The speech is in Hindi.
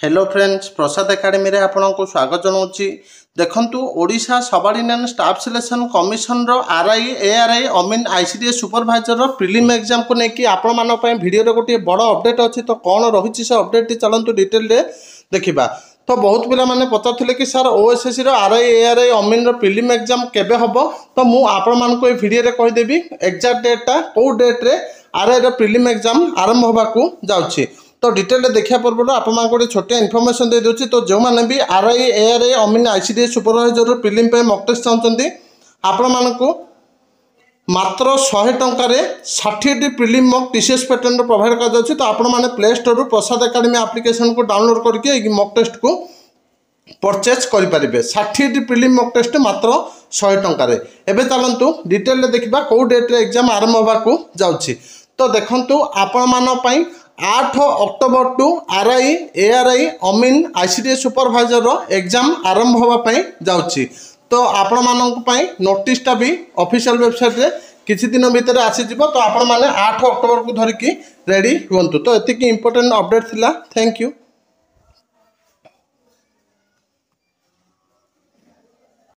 हेलो फ्रेंड्स, प्रसाद एकेडमी रे आपको स्वागत जनाऊँगी। देखंतु Odisha subordinate staff selection commission रो आरआई एआरआई अमीन आईसीडीएस सुपरवाइजर रो प्रीलिम एग्जाम को लेकिन आपण मान भिडियो रे गोटे बड़ अपडेट अच्छी। तो कौन रही से अपडेट चलतु डिटेल रे देखा। तो बहुत पिला माने पचारुले कि सर ओएसएससी रो आरआई एआरआई अमीन रो प्रीलिम एग्जाम केबे हबो। तो मु आपण मान को भिडियो रे कहिदेबी एक्जाक्ट डेटा को डेट रे आरआई रो प्रीलिम एग्जाम आरंभ होबाकू जाउछि। तो डिटेल देखा पूर्व आप गोटे छोटिया इनफर्मेशन दे दूसरी। तो जो मैंने भी आरआई एआरआई अमीन आईसीडीएस सुपरवाइजर प्रीलिम पे मॉक टेस्ट चाहते आपण मानू मात्र 100 टंकार 60 prelim mock TCS pattern provide कर। तो आपण मैंने प्ले स्टोर रु प्रसाद एकेडमी एप्लिकेशन को डाउनलोड करके मॉक टेस्ट को परचेज करेंगे। 60 प्रीलिम मॉक टेस्ट मात्र 100 टंकार। एवं चलतु डिटेल देखा कौ डेट रे एग्जाम आरंभ होगा जाऊँगी। तो देखु आपण 8 अक्टोबर टू आरआई एआरआई अमीन आईसीडीएस सुपरवाइजर एग्जाम आरंभ होगापाई जाऊँगी। तो आपण मानक नोटिसटा भी ऑफिशियल वेबसाइट रे किसी दिन भितर आसीज। तो आपण मैंने 8 अक्टोबर को धरिकी रेडी हुंतु। तो एतिकी इंपोर्टेंट अपडेट थिला। Thank you.